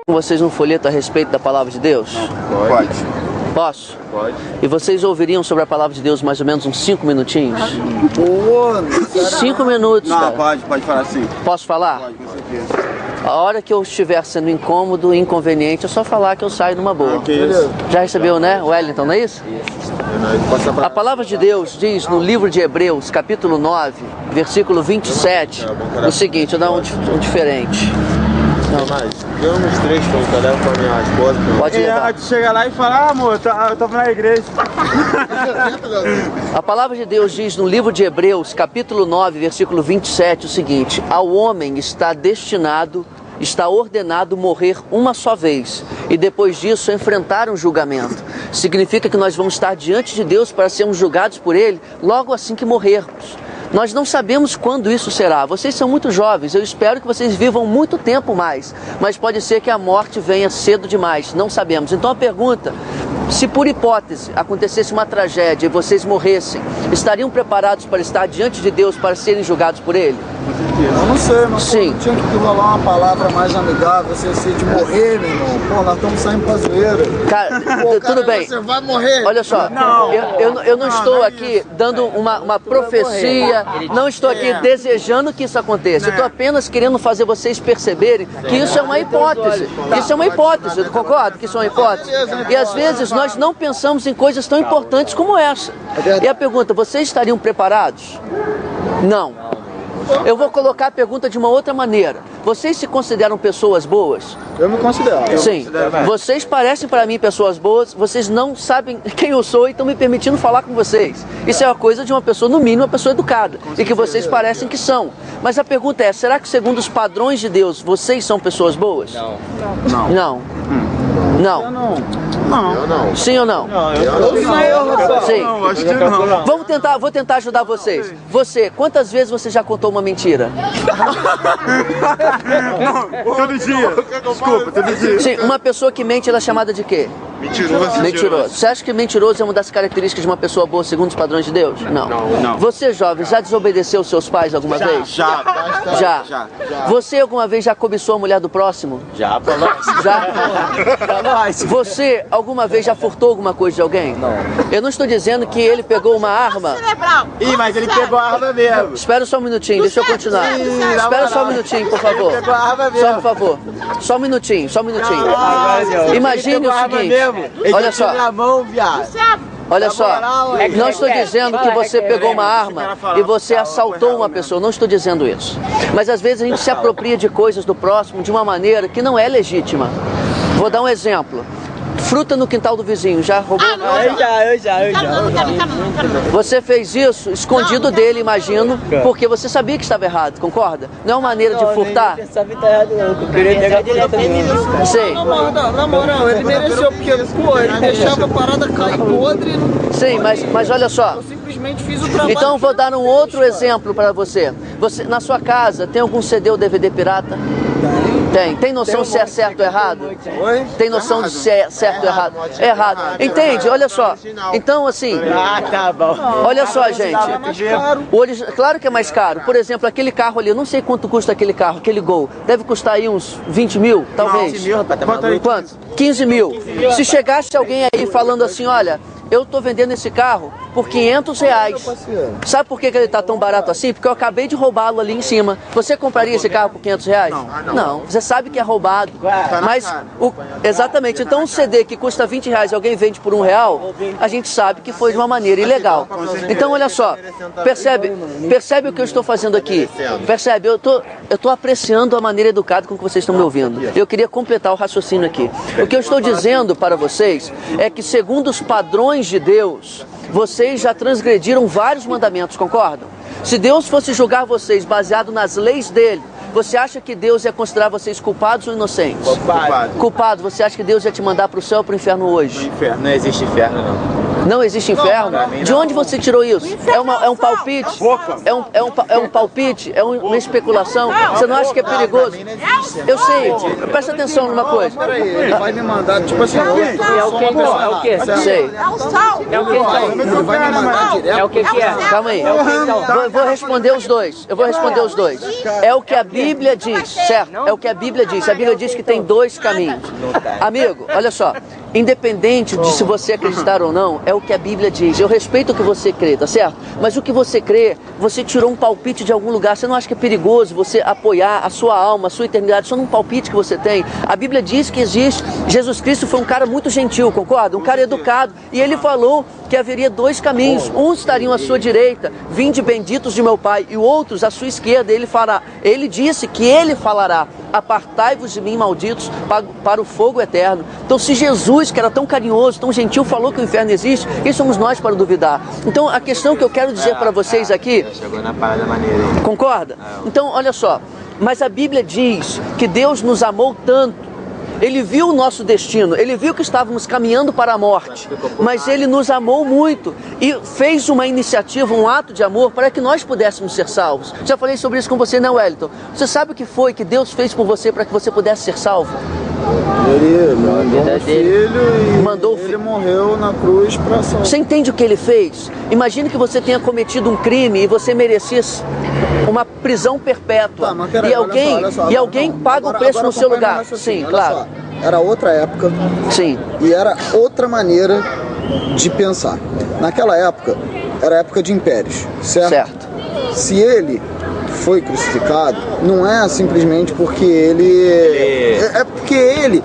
com vocês um folheto a respeito da palavra de Deus? Pode. Posso? Pode. E vocês ouviriam sobre a palavra de Deus mais ou menos uns 5 minutinhos? Pô, 5 minutos, não, cara. pode falar assim. Posso falar? Pode, com certeza. A hora que eu estiver sendo incômodo, inconveniente, é só falar que eu saio numa boa. Que isso? Já recebeu, né, Wellington, não é isso? A palavra de Deus diz no livro de Hebreus, capítulo 9, versículo 27, o seguinte, eu vou dar um diferente. Não, mas eu uns 3 que eu levo pra minha esposa. Pode levar. Tu chega lá e fala, ah, amor, eu tô na igreja. A palavra de Deus diz no livro de Hebreus, capítulo 9, versículo 27, o seguinte: ao homem está ordenado morrer uma só vez, e depois disso enfrentar um julgamento. Significa que nós vamos estar diante de Deus para sermos julgados por Ele logo assim que morrermos. Nós não sabemos quando isso será. Vocês são muito jovens, eu espero que vocês vivam muito tempo mais, mas pode ser que a morte venha cedo demais, não sabemos. Então a pergunta: se por hipótese acontecesse uma tragédia e vocês morressem, estariam preparados para estar diante de Deus para serem julgados por Ele? Eu não sei, mas Sim. tinha que rolar uma palavra mais amigável, você de morrer, meu irmão. Pô, nós estamos saindo pra zoeira. Cara, tudo bem. Você vai morrer. Olha só, eu não estou aqui dando uma profecia, não estou aqui desejando que isso aconteça. Eu estou apenas querendo fazer vocês perceberem que isso é uma hipótese. Isso é uma hipótese, eu concordo que isso é uma hipótese. E às vezes nós não pensamos em coisas tão importantes como essa. E a pergunta: vocês estariam preparados? Não. Eu vou colocar a pergunta de uma outra maneira. Vocês se consideram pessoas boas? Eu me considero. Sim. Vocês parecem para mim pessoas boas, vocês não sabem quem eu sou e estão me permitindo falar com vocês. Isso é uma coisa de uma pessoa, no mínimo, uma pessoa educada. E que vocês parecem que são. Mas a pergunta é: será que segundo os padrões de Deus, vocês são pessoas boas? Não. Não. Não. Não. Eu não. Sim ou não? Sim. Não, acho que não. Vou tentar ajudar vocês. Você, quantas vezes você já contou uma mentira? Todo dia. Desculpa, todo dia. Sim, uma pessoa que mente, ela é chamada de quê? Mentiroso. Você acha que mentiroso é uma das características de uma pessoa boa segundo os padrões de Deus? Não. Você, jovem, já desobedeceu seus pais alguma vez? Já. Você alguma vez já cobiçou a mulher do próximo? Já, pra nós. Já? Você alguma vez já furtou alguma coisa de alguém? Não. Eu não estou dizendo que ele pegou uma arma. Ih, mas ele pegou a arma mesmo. Espera só um minutinho, deixa eu continuar. Espera só um minutinho, por favor. Ele pegou a arma mesmo. Só, por favor. Só um minutinho. Imagine o seguinte. Olha só. Na mão, viado. Olha só, não estou dizendo que você pegou uma arma e você assaltou uma pessoa, não estou dizendo isso. Mas às vezes a gente se apropria de coisas do próximo de uma maneira que não é legítima. Vou dar um exemplo. Fruta no quintal do vizinho, já roubou? Eu já. Você fez isso escondido dele, imagino, porque você sabia que estava errado, concorda? Não é uma maneira de furtar? Não sabia que tá errado, não. Eu queria pegar direto mesmo. Sim. Na moral, ele mereceu, porque pô, ele deixava a parada cair podre. Sim, mas olha só. Eu simplesmente fiz o trabalho. Então vou dar um outro exemplo para você. Você. Na sua casa, tem algum CD ou DVD pirata? Tem. Tem noção se é certo ou errado? Tem noção de se é certo ou errado? É errado. Entende? Olha só. Então, assim... Ah, tá bom. Olha só, gente. Claro que é mais caro. Por exemplo, aquele carro ali, eu não sei quanto custa aquele carro, aquele Gol. Deve custar aí uns 20 mil, talvez. 15 mil, rapaz, tá maluco. Quanto? 15 mil. Se chegasse alguém aí falando assim: olha, eu tô vendendo esse carro por 500 reais. Sabe por que ele tá tão barato assim? Porque eu acabei de roubá-lo ali em cima. Você compraria esse carro por 500 reais? Não. Você sabe que é roubado. Mas, exatamente. Então um CD que custa 20 reais e alguém vende por R$1, a gente sabe que foi de uma maneira ilegal. Então olha só, percebe o que eu estou fazendo aqui? Percebe? Eu tô apreciando a maneira educada com que vocês estão me ouvindo. Eu queria completar o raciocínio aqui. O que eu estou dizendo para vocês é que segundo os padrões de Deus, vocês já transgrediram vários mandamentos, concordam? Se Deus fosse julgar vocês baseado nas leis dele, você acha que Deus ia considerar vocês culpados ou inocentes? Culpado. Culpado. Você acha que Deus ia te mandar para o céu ou para o inferno hoje? Inferno. Não existe inferno, não. Não existe inferno? De onde você tirou isso? É um palpite? É um palpite? É uma especulação? Você não acha que é perigoso? Eu sei. Presta atenção numa coisa. Peraí, ele vai me mandar, tipo assim, É o que então? É o que? Sei. É o que então? ele vai me mandar direto. É o que é? Calma aí. Eu vou responder os dois. Eu vou responder os dois. É o que a Bíblia diz, certo? É o que a Bíblia diz. A Bíblia diz que tem dois caminhos. Amigo, olha só. Independente de se você acreditar ou não, é o que a Bíblia diz. Eu respeito o que você crê, tá certo? Mas o que você crê, você tirou um palpite de algum lugar. Você não acha que é perigoso você apoiar a sua alma, a sua eternidade, só num palpite que você tem? A Bíblia diz que existe. Jesus Cristo foi um cara muito gentil, concorda? Um cara educado. E ele falou que haveria dois caminhos. Uns estariam à sua direita, vinde benditos de meu Pai, e outros à sua esquerda. Ele disse que ele falará: apartai-vos de mim, malditos, para o fogo eterno. Então, se Jesus, que era tão carinhoso, tão gentil, falou que o inferno existe, quem somos nós para duvidar? Então, a questão que eu quero dizer para vocês aqui... Chegou na parada maneira, hein? Concorda? Então, olha só. Mas a Bíblia diz que Deus nos amou tanto. Ele viu o nosso destino, ele viu que estávamos caminhando para a morte, mas ele nos amou muito e fez uma iniciativa, um ato de amor para que nós pudéssemos ser salvos. Já falei sobre isso com você, né, Wellington? Você sabe o que foi que Deus fez por você para que você pudesse ser salvo? Ele mandou o filho e Mandou o ele morreu na cruz para salvar. Você entende o que ele fez? Imagine que você tenha cometido um crime e você merecesse uma prisão perpétua. Tá, mas peraí, e alguém paga o preço no seu lugar. Sim, claro. Só. Era outra época. Sim. E era outra maneira de pensar. Naquela época, era época de impérios, certo? Certo. Se ele foi crucificado, não é simplesmente porque ele... É porque ele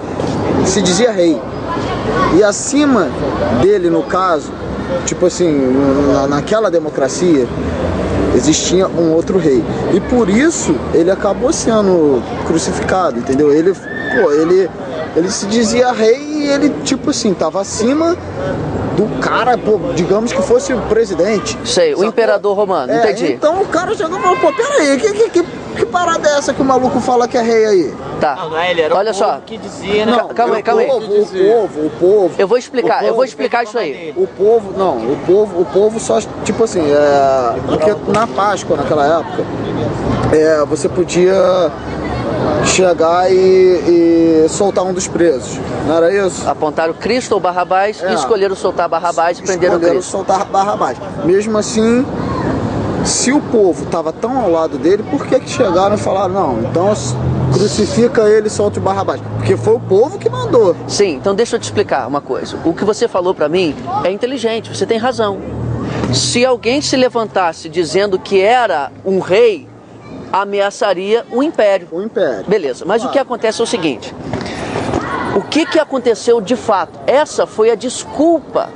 se dizia rei. E acima dele, no caso, tipo assim, naquela democracia, existia um outro rei. E por isso ele acabou sendo crucificado, entendeu? Ele se dizia rei e ele, tipo assim, tava acima do cara, pô, digamos que fosse o presidente. Sei, o imperador romano, entendi. Então o cara chegou e falou, pô, peraí, que parada é essa que o maluco fala que é rei aí? Tá. Não é ele, era Olha o povo só. que dizia, né? Calma aí. O povo. Eu vou explicar isso aí. O povo só, tipo assim, porque na Páscoa, naquela época, você podia chegar e soltar um dos presos, não era isso? Apontaram Cristo ou Barrabás e escolheram soltar Barrabás e prenderam Cristo. Soltar Barrabás. Mesmo assim, se o povo estava tão ao lado dele, por que chegaram e falaram, não, então crucifica ele e solta o Barrabás? Porque foi o povo que mandou. Sim, então deixa eu te explicar uma coisa. O que você falou pra mim é inteligente, você tem razão. Se alguém se levantasse dizendo que era um rei, ameaçaria o império. O império. Beleza, mas o que acontece é o seguinte. O que aconteceu de fato? Essa foi a desculpa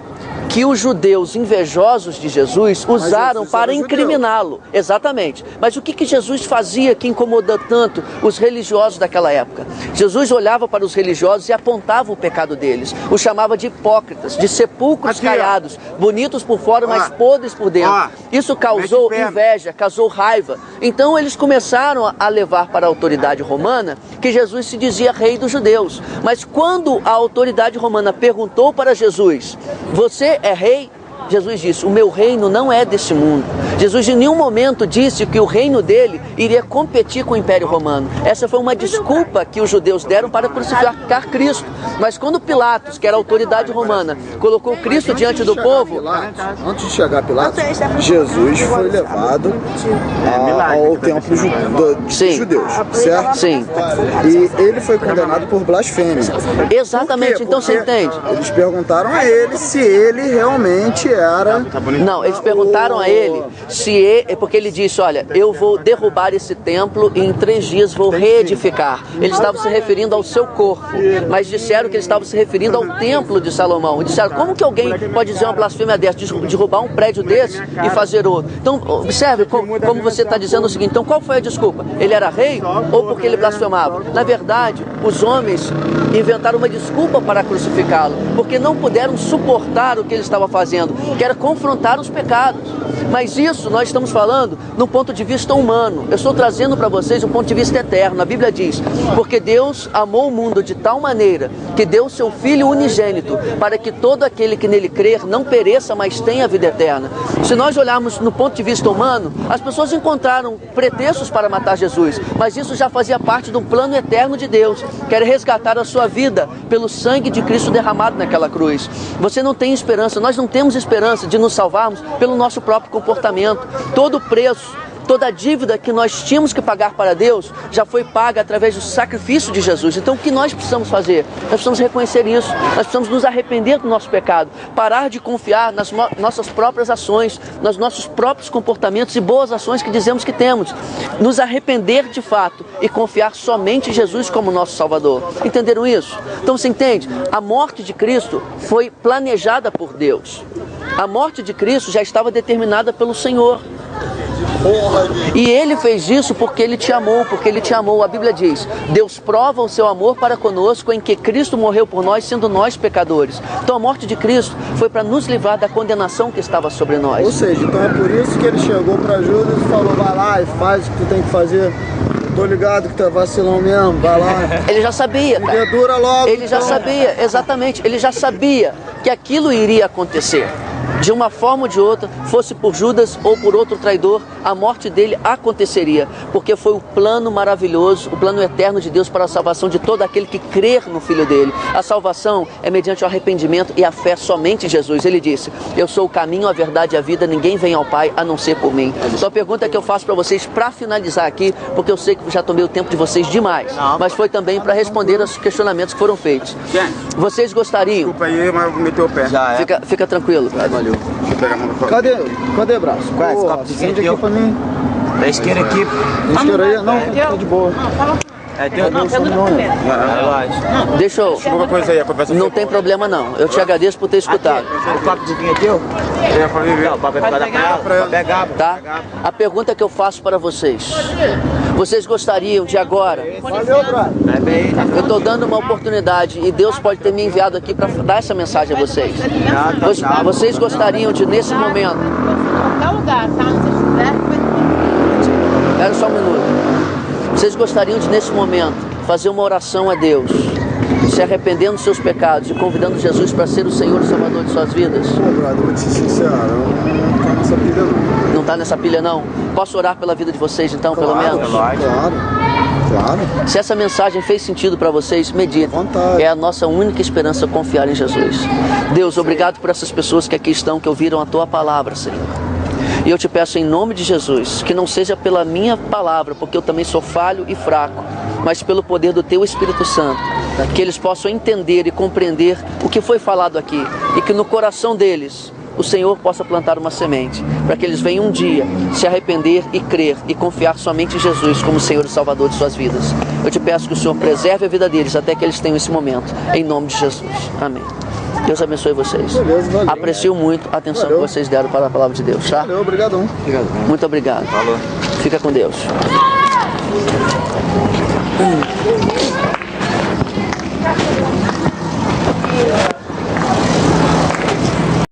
que os judeus invejosos de Jesus usaram para incriminá-lo. Exatamente. Mas o que Jesus fazia que incomodou tanto os religiosos daquela época? Jesus olhava para os religiosos e apontava o pecado deles. Os chamava de hipócritas, de sepulcros caiados, bonitos por fora, mas podres por dentro. Isso causou inveja, causou raiva. Então eles começaram a levar para a autoridade romana que Jesus se dizia rei dos judeus. Mas quando a autoridade romana perguntou para Jesus, você é rei? Jesus disse, o meu reino não é deste mundo. Jesus em nenhum momento disse que o reino dele iria competir com o Império Romano. Essa foi uma desculpa que os judeus deram para crucificar Cristo. Mas quando Pilatos, que era a autoridade romana, colocou Cristo diante do povo... Antes de chegar a Pilatos, Jesus foi levado ao templo dos judeus, certo? Sim. E ele foi condenado por blasfêmia. Exatamente, então você entende? Eles perguntaram a ele se ele realmente era... Não, eles perguntaram a ele se porque ele disse, olha, eu vou derrubar esse templo e em 3 dias vou reedificar. Eles estavam se referindo ao seu corpo, mas disseram que eles estavam se referindo ao templo de Salomão. E disseram, como que alguém pode dizer uma blasfêmia dessa, derrubar um prédio desse e fazer outro? Então, observe como você está dizendo o seguinte, então qual foi a desculpa? Ele era rei ou porque ele blasfemava? Na verdade, os homens inventaram uma desculpa para crucificá-lo, porque não puderam suportar o que ele estava fazendo. que era confrontar os pecados. Mas isso nós estamos falando no ponto de vista humano. Eu estou trazendo para vocês um ponto de vista eterno. A Bíblia diz, porque Deus amou o mundo de tal maneira que deu o seu Filho unigênito, para que todo aquele que nele crer não pereça, mas tenha a vida eterna. Se nós olharmos no ponto de vista humano, as pessoas encontraram pretextos para matar Jesus, mas isso já fazia parte de um plano eterno de Deus, que era resgatar a sua vida pelo sangue de Cristo derramado naquela cruz. Você não tem esperança, nós não temos esperança de nos salvarmos pelo nosso próprio comportamento. Todo o preço, toda a dívida que nós tínhamos que pagar para Deus já foi paga através do sacrifício de Jesus. Então o que nós precisamos fazer? Nós precisamos reconhecer isso, nós precisamos nos arrepender do nosso pecado, parar de confiar nas nossas próprias ações, nos nossos próprios comportamentos e boas ações que dizemos que temos, nos arrepender de fato e confiar somente em Jesus como nosso Salvador. Entenderam isso? Então você entende? A morte de Cristo foi planejada por Deus. A morte de Cristo já estava determinada pelo Senhor. E Ele fez isso porque Ele te amou, porque Ele te amou. A Bíblia diz, Deus prova o seu amor para conosco em que Cristo morreu por nós, sendo nós pecadores. Então a morte de Cristo foi para nos livrar da condenação que estava sobre nós. Ou seja, então é por isso que ele chegou para Judas e falou, vai lá e faz o que tu tem que fazer. Tô ligado que tu é vacilão mesmo, vai lá. Ele já sabia, cara. Dura logo. Ele já sabia, exatamente. Ele já sabia que aquilo iria acontecer. De uma forma ou de outra, fosse por Judas ou por outro traidor, a morte dele aconteceria, porque foi o plano maravilhoso, o plano eterno de Deus para a salvação de todo aquele que crer no Filho dele. A salvação é mediante o arrependimento e a fé somente em Jesus. Ele disse, eu sou o caminho, a verdade e a vida, ninguém vem ao Pai a não ser por mim. Então a pergunta que eu faço para vocês, para finalizar aqui, porque eu sei que já tomei o tempo de vocês demais, mas foi também para responder aos questionamentos que foram feitos. Vocês gostariam... Desculpa aí, mas meteu o pé. Já é. Fica tranquilo, cara. Valeu. Deixa eu pegar a mão da Cadê braço? Qual é esse Pô, copo de acende vinho aqui pra mim. Da isqueira aqui. Isqueira aí? Não, tá de boa. É teu? Não, pelo documento. Relaxa. Deixa eu... Alguma coisa aí, a conversa Não tem problema não. Eu te agradeço por ter escutado. O copo de vinho é teu? É pra viver. Não, vai ficar pra pegar. Tá? A pergunta que eu faço para vocês. Vocês gostariam de agora... Valeu, brother. É bem. Eu estou dando uma oportunidade e Deus pode ter me enviado aqui para dar essa mensagem a vocês. Vocês gostariam de, nesse momento... Qualquer lugar, tá? Não sei se estiver, Espera só um minuto. Vocês gostariam de, nesse momento, fazer uma oração a Deus, se arrependendo dos seus pecados e convidando Jesus para ser o Senhor e Salvador de suas vidas? Pô, brother, vou te ser sincero, eu não tô nessa pilha não. Não está nessa pilha não? Posso orar pela vida de vocês então, pelo menos? Claro. Se essa mensagem fez sentido para vocês, meditem. Vontade. É a nossa única esperança confiar em Jesus. Deus, obrigado por essas pessoas que aqui estão, que ouviram a Tua palavra, Senhor. E eu te peço em nome de Jesus, que não seja pela minha palavra, porque eu também sou falho e fraco, mas pelo poder do Teu Espírito Santo, que eles possam entender e compreender o que foi falado aqui, e que no coração deles o Senhor possa plantar uma semente, para que eles venham um dia se arrepender e crer e confiar somente em Jesus como Senhor e Salvador de suas vidas. Eu te peço que o Senhor preserve a vida deles até que eles tenham esse momento, em nome de Jesus. Amém. Deus abençoe vocês. Beleza, valeu. Aprecio muito a atenção Valeu. que vocês deram para a palavra de Deus, tá? Valeu, obrigadão. Muito obrigado. Falou. Fica com Deus.